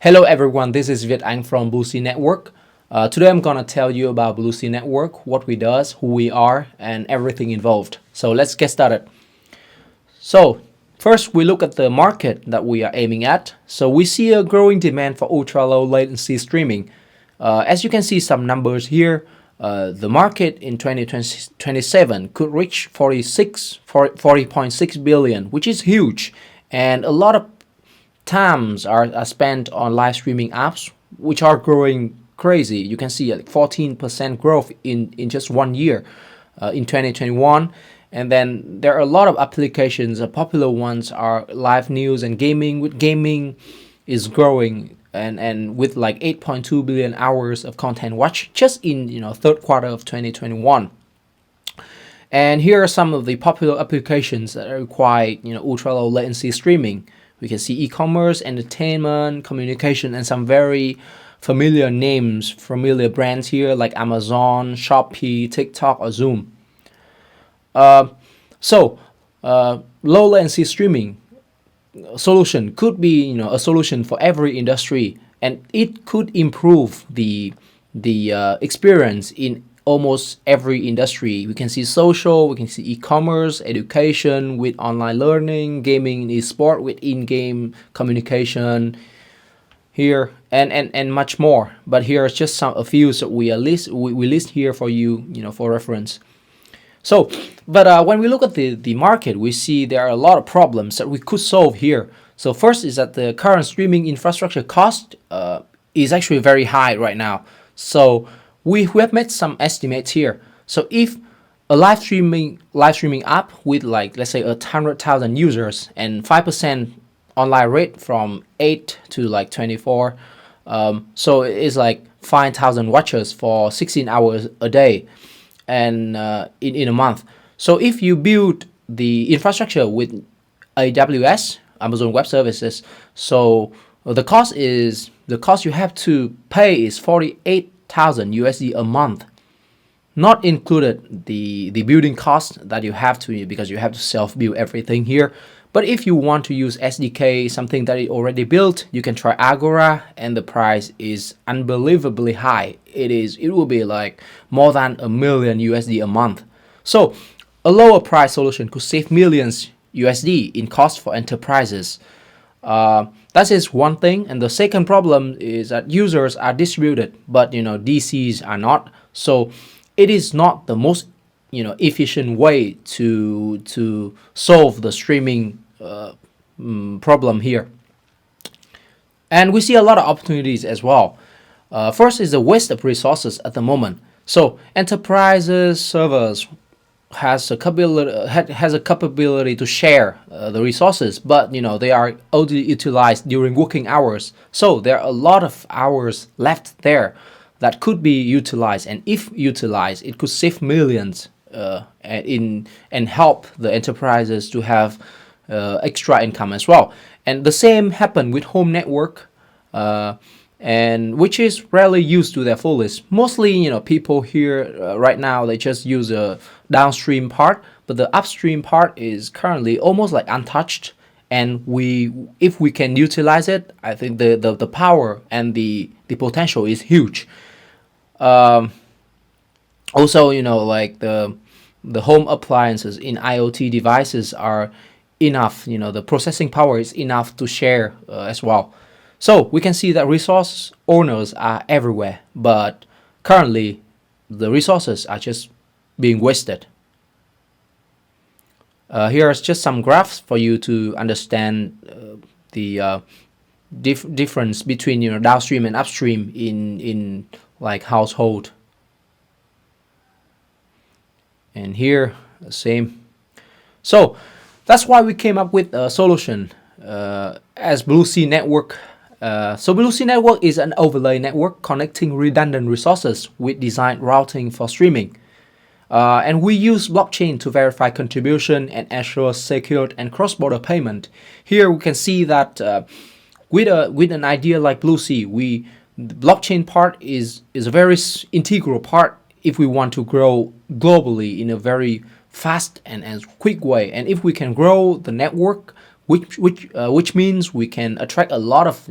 Hello everyone, this is Việt Anh from Bluesea Network. Today I'm gonna tell you about Bluesea Network, what we does, who we are, and everything involved. So let's get started. So first we look at the market that we are aiming at. So we see a growing demand for ultra low latency streaming. As you can see some numbers here, the market in 2027 could reach 40.6 billion, which is huge, and a lot of times are spent on live streaming apps, which are growing crazy. You can see like 14% growth in just 1 year in 2021. And then there are a lot of applications. Popular ones are live news and gaming. With gaming is growing and with like 8.2 billion hours of content watched just in third quarter of 2021. And here are some of the popular applications that require ultra low latency streaming. We can see e-commerce, entertainment, communication, and some very familiar names, familiar brands here like Amazon, Shopee, TikTok, or Zoom. Low latency streaming solution could be a solution for every industry, and it could improve the experience in almost every industry. We can see social, we can see e-commerce, education with online learning, gaming and e-sport with in-game communication here, and much more. But here are just a few that we list here for you, for reference. So, but when we look at the market, we see there are a lot of problems that we could solve here. So first is that the current streaming infrastructure cost is actually very high right now. So we have made some estimates here. So if a live streaming app with like let's say 100,000 users and 5% online rate from 8 to like 24, so it's like 5,000 watchers for 16 hours a day, and in a month. So if you build the infrastructure with AWS, Amazon Web Services, so the cost you have to pay is 48,000 USD a month, not included the building cost that you have to, because you have to self-build everything here. But if you want to use SDK, something that is already built, you can try Agora, and the price is unbelievably high. It will be like more than $1 million USD a month. So a lower price solution could save millions USD in cost for enterprises. That is one thing. And the second problem is that users are distributed, but DCs are not. So it is not the most efficient way to solve the streaming problem here. And we see a lot of opportunities as well. First is the waste of resources at the moment. So enterprises servers has a capability to share the resources, but they are only utilized during working hours. So there are a lot of hours left there that could be utilized, and if utilized, it could save millions and help the enterprises to have extra income as well. And the same happened with home network, and which is rarely used to their fullest. Mostly, people here right now, they just use a downstream part, but the upstream part is currently almost like untouched. And if we can utilize it, I think the power and the potential is huge. Also, like the home appliances in IoT devices are enough. The processing power is enough to share as well. So we can see that resource owners are everywhere, but currently the resources are just being wasted. Here are just some graphs for you to understand the difference between downstream and upstream in like household. And here the same. So that's why we came up with a solution as Bluesea Network. So Bluesea Network is an overlay network connecting redundant resources with designed routing for streaming. And we use blockchain to verify contribution and ensure secured and cross-border payment. Here we can see that with an idea like Bluesea, the blockchain part is a very integral part if we want to grow globally in a very fast and quick way. And if we can grow the network, which means we can attract a lot of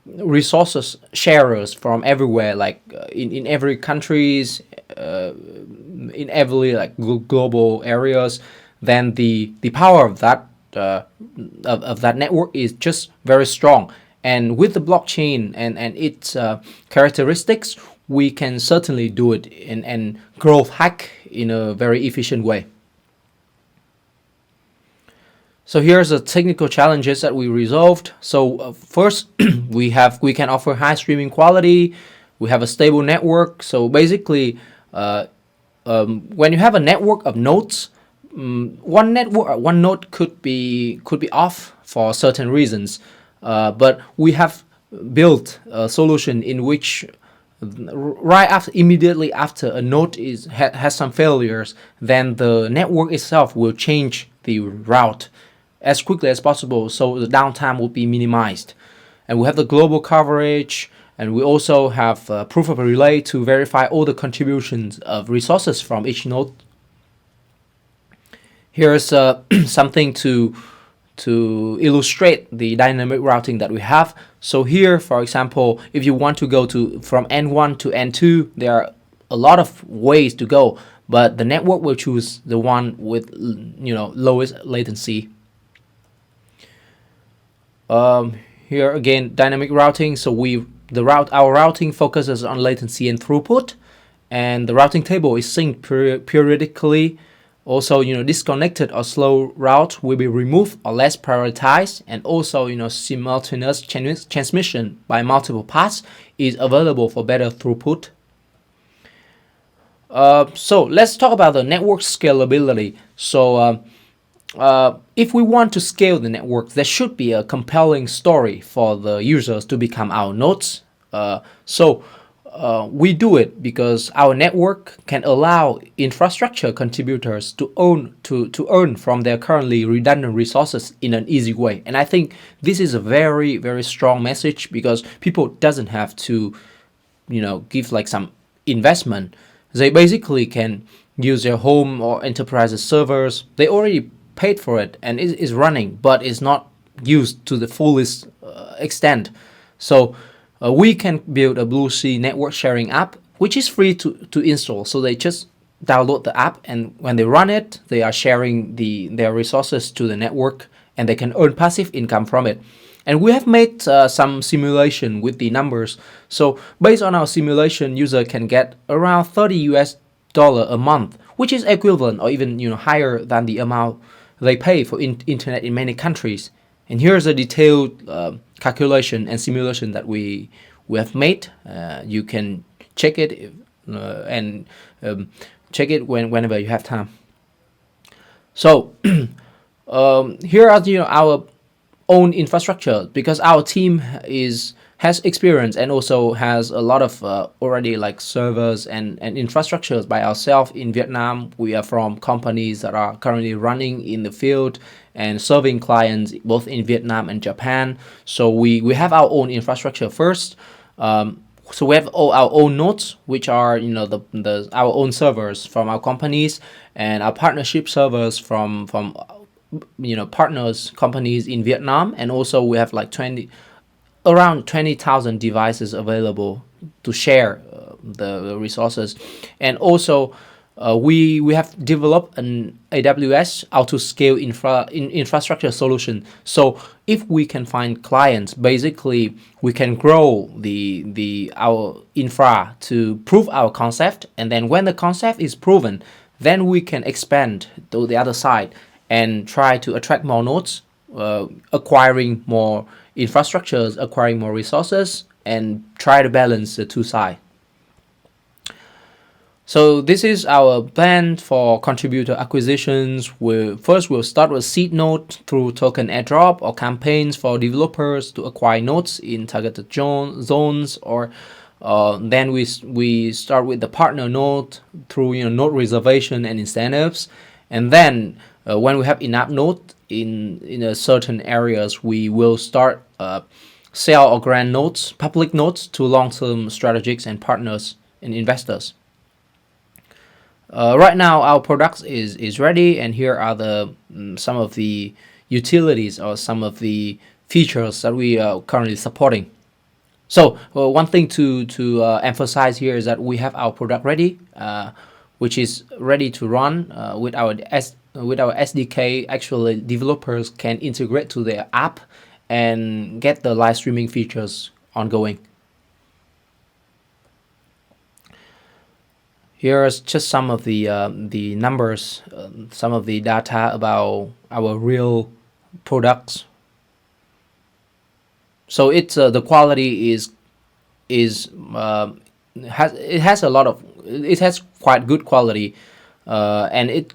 resources sharers from everywhere, like in every countries, in every like global areas, then the power of that of that network is just very strong. And with the blockchain and its characteristics, we can certainly do it and growth hack in a very efficient way. So here's the technical challenges that we resolved. So first, we can offer high streaming quality. We have a stable network. So basically, when you have a network of nodes, one node could be off for certain reasons, but we have built a solution in which immediately after a node has some failures, then the network itself will change the route as quickly as possible, so the downtime will be minimized. And we have the global coverage, and we also have proof of relay to verify all the contributions of resources from each node. Here's something to illustrate the dynamic routing that we have. So here, for example, if you want to go from N1 to N2, there are a lot of ways to go, but the network will choose the one with lowest latency. Here again, dynamic routing. So our routing focuses on latency and throughput, and the routing table is synced periodically. Also, disconnected or slow route will be removed or less prioritized, and also, simultaneous transmission by multiple paths is available for better throughput. So let's talk about the network scalability. So if we want to scale the network, there should be a compelling story for the users to become our nodes. We do it because our network can allow infrastructure contributors to earn from their currently redundant resources in an easy way. And I think this is a very, very strong message, because people doesn't have to, give like some investment. They basically can use their home or enterprise servers. They already paid for it and it is running, but it's not used to the fullest extent. So we can build a Bluesea network sharing app, which is free to install. So they just download the app, and when they run it, they are sharing their resources to the network, and they can earn passive income from it. And we have made some simulation with the numbers. So based on our simulation, user can get around $30 a month, which is equivalent or even higher than the amount they pay for internet in many countries. And here's a detailed calculation and simulation that we have made. You can check it and check it whenever you have time. So here are our own infrastructure, because our team has experience and also has a lot of already like servers and infrastructures by ourselves in Vietnam. We are from companies that are currently running in the field and serving clients both in Vietnam and Japan. So we have our own infrastructure first. So we have all our own nodes, which are our own servers from our companies, and our partnership servers from partners companies in Vietnam. And also we have like around 20,000 devices available to share the resources. And also we have developed an AWS auto-scale infrastructure solution. So if we can find clients, basically we can grow our infra to prove our concept, and then when the concept is proven, then we can expand to the other side and try to attract more nodes, acquiring more infrastructures, acquiring more resources, and try to balance the two sides. So this is our plan for contributor acquisitions. We'll start with seed node through token airdrop or campaigns for developers to acquire nodes in targeted zones, or then we start with the partner node through node reservation and incentives, and then when we have enough nodes in certain areas, we will start sell or grant nodes, public nodes, to long-term strategics and partners and investors. Right now, our product is ready, and here are some of the utilities or some of the features that we are currently supporting. So one thing to emphasize here is that we have our product ready, which is ready to run with our SDK. Actually, developers can integrate to their app and get the live streaming features ongoing. Here's just some of the numbers, some of the data about our real products. So it's the quality has quite good quality, and it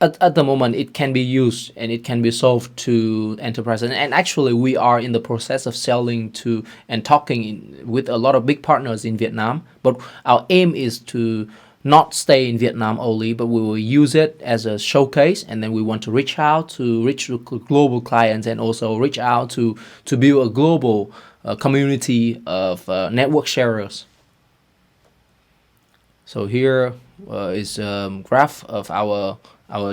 at the moment it can be used and it can be sold to enterprises. And actually, we are in the process of selling to and talking with a lot of big partners in Vietnam. But our aim is to not stay in Vietnam only, but we will use it as a showcase, and then we want to reach global clients, and also reach out to build a global community of network sharers. So here is a graph of our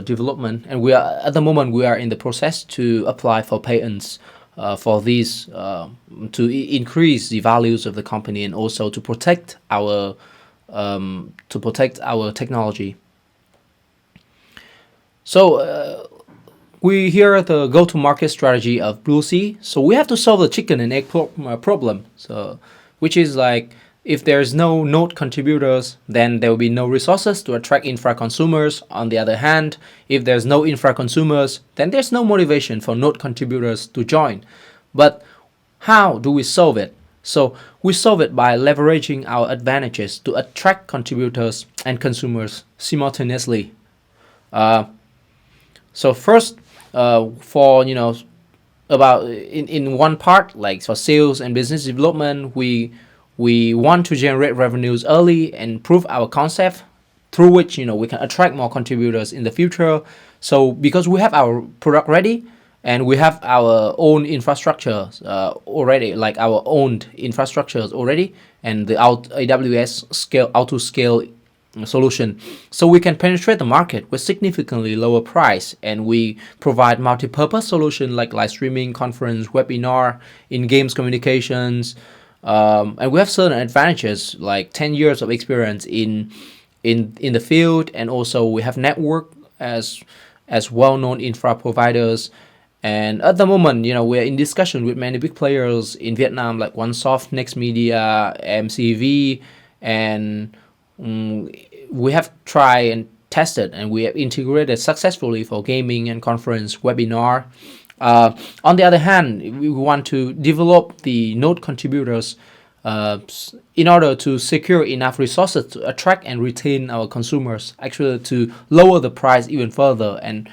development, and we are at the moment we are in the process to apply for patents for these to increase the values of the company, and also to protect our technology. So we hear the go-to-market strategy of Bluesea. So we have to solve the chicken and egg problem. So which is like, if there's no node contributors, then there will be no resources to attract infra consumers. On the other hand, if there's no infra consumers, then there's no motivation for node contributors to join. But how do we solve it? So we solve it by leveraging our advantages to attract contributors and consumers simultaneously. So first, for about in one part, like for sales and business development, we want to generate revenues early and prove our concept, through which we can attract more contributors in the future. So because we have our product ready, and we have our own infrastructure already, like our owned infrastructures already, and the AWS auto scale solution. So we can penetrate the market with significantly lower price, and we provide multi-purpose solution like live streaming, conference, webinar, in-games communications, and we have certain advantages like 10 years of experience in the field, and also we have network as well-known infra providers. And at the moment, we're in discussion with many big players in Vietnam, like OneSoft, Next Media, MCV, and we have tried and tested, and we have integrated successfully for gaming and conference webinar. On the other hand, we want to develop the node contributors in order to secure enough resources to attract and retain our consumers, actually to lower the price even further and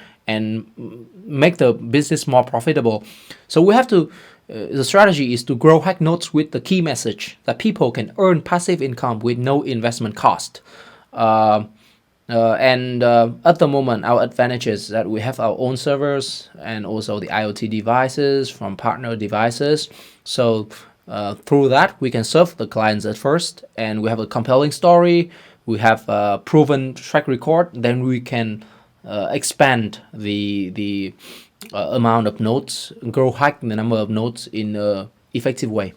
make the business more profitable. So we have to the strategy is to grow hack nodes with the key message that people can earn passive income with no investment cost. And at the moment, our advantage is that we have our own servers and also the IoT devices from partner devices. So through that, we can serve the clients at first, and we have a compelling story. We have a proven track record. Then we can expand the amount of nodes, grow hack the number of nodes in an effective way.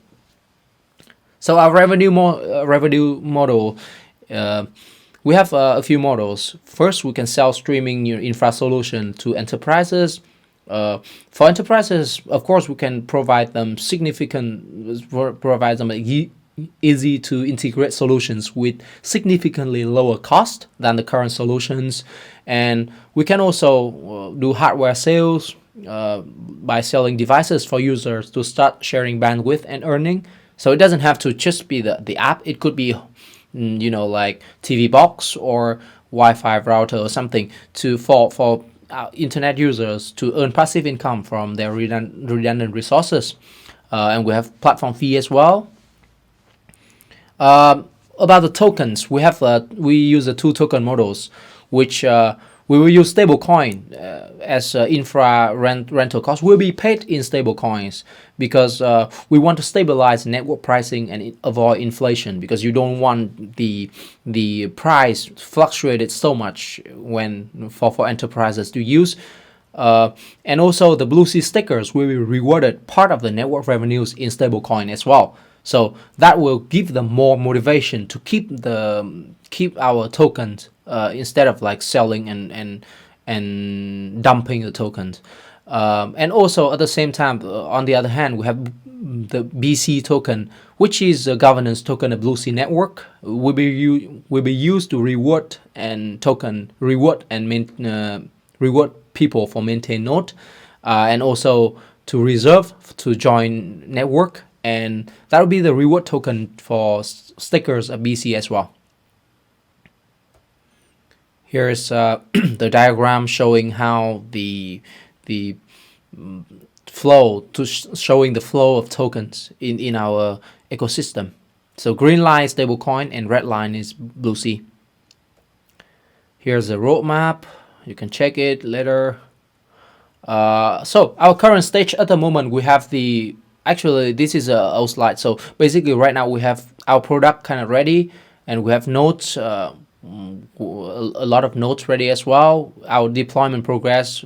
So our revenue model. We have a few models. First, we can sell streaming infra solution to enterprises. For enterprises, of course, we can provide them easy to integrate solutions with significantly lower cost than the current solutions. And we can also do hardware sales by selling devices for users to start sharing bandwidth and earning. So it doesn't have to just be the app. It could be like TV box or Wi-Fi router or something for internet users to earn passive income from their redundant resources. And we have platform fee as well. About the tokens, we use the two token models, which we will use stablecoin as infra rental cost. Will be paid in stablecoins because we want to stabilize network pricing and avoid inflation, because you don't want the price fluctuated so much when for enterprises to use. And also the Bluesea stickers will be rewarded part of the network revenues in stablecoin as well. So that will give them more motivation to keep our tokens instead of like selling and dumping the tokens. And also at the same time, on the other hand, we have the BC token, which is a governance token of Bluesea Network, will be used to reward and reward people for maintain node, and also to reserve to join network, and that will be the reward token for stickers of BC as well. Here's the diagram showing how the flow showing the flow of tokens in our ecosystem. So green line is stablecoin and red line is Bluesea. Here's a roadmap. You can check it later. So our current stage at the moment, we have actually this is a old slide. So basically right now we have our product kind of ready, and we have nodes, a lot of nodes ready as well. Our deployment progress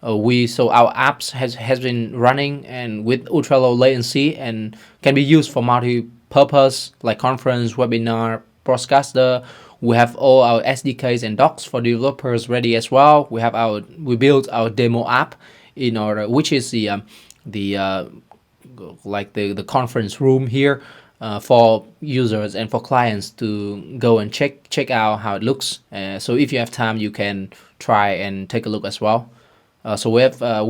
so our apps has been running and with ultra low latency and can be used for multi-purpose like conference, webinar, broadcaster. We have all our SDKs and docs for developers ready as well. We built our demo app in order, which is the conference room here for users and for clients to go and check out how it looks. So if you have time, you can try and take a look as well. So we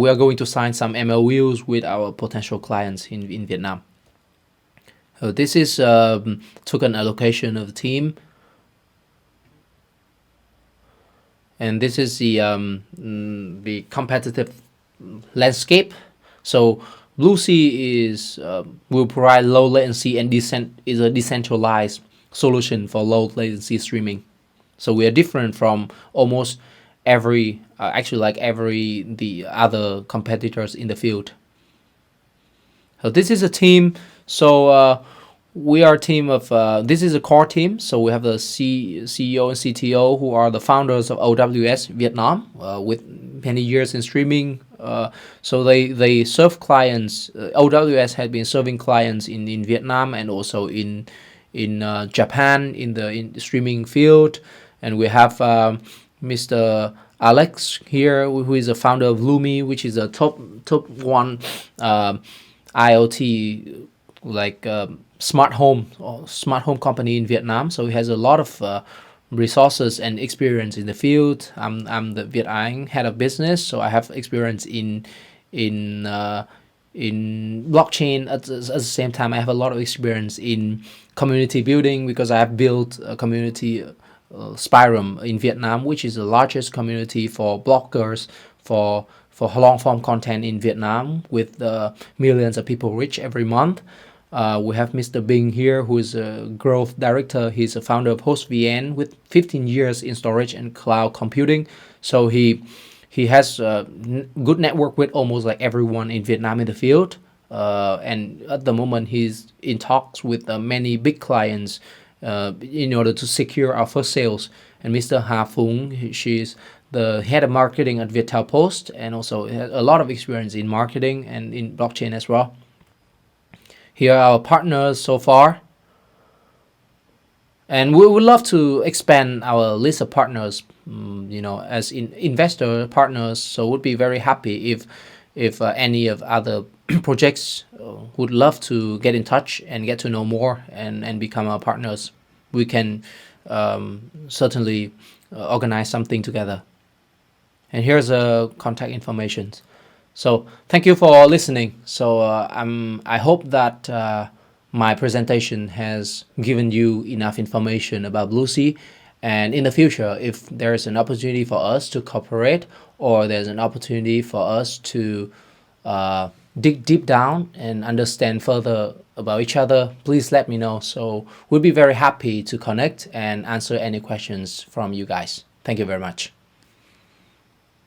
are going to sign some MOUs with our potential clients in Vietnam. So this is token allocation of the team, and this is the competitive landscape. So Bluesea will provide low latency and is a decentralized solution for low latency streaming. So we are different from almost every the other competitors in the field. So this is a team. So we are a team of this is a core team. So we have the CEO and CTO who are the founders of OWS Vietnam with many years in streaming. So they serve clients. OWS has been serving clients in Vietnam and also in Japan in the streaming field. And we have Mr. Alex here, who is a founder of Lumi, which is a top one IoT smart home company in Vietnam. So he has a lot of resources and experience in the field. I'm the Viet Anh head of business, so I have experience in blockchain. At the same time, I have a lot of experience in community building because I have built a community. Spirum in Vietnam, which is the largest community for bloggers for long form content in Vietnam, with millions of people reach every month. We have Mr. Bing here, who is a growth director. He's a founder of HostVN with 15 years in storage and cloud computing. So he has a good network with almost like everyone in Vietnam in the field. And at the moment, he's in talks with many big clients in order to secure our first sales. And Mr. Ha Phung, she's the head of marketing at Viettel Post, and also has a lot of experience in marketing and in blockchain as well. Here are our partners so far. And we would love to expand our list of partners, as investor partners. So would be very happy if any of other projects would love to get in touch and get to know more and become our partners. We can certainly organize something together. And here's contact information. So thank you for listening. So I hope that my presentation has given you enough information about Bluesea. And in the future, if there's an opportunity for us to cooperate, or there's an opportunity for us to dig deep down and understand further about each other, please let me know. So we'll be very happy to connect and answer any questions from you guys. Thank you very much.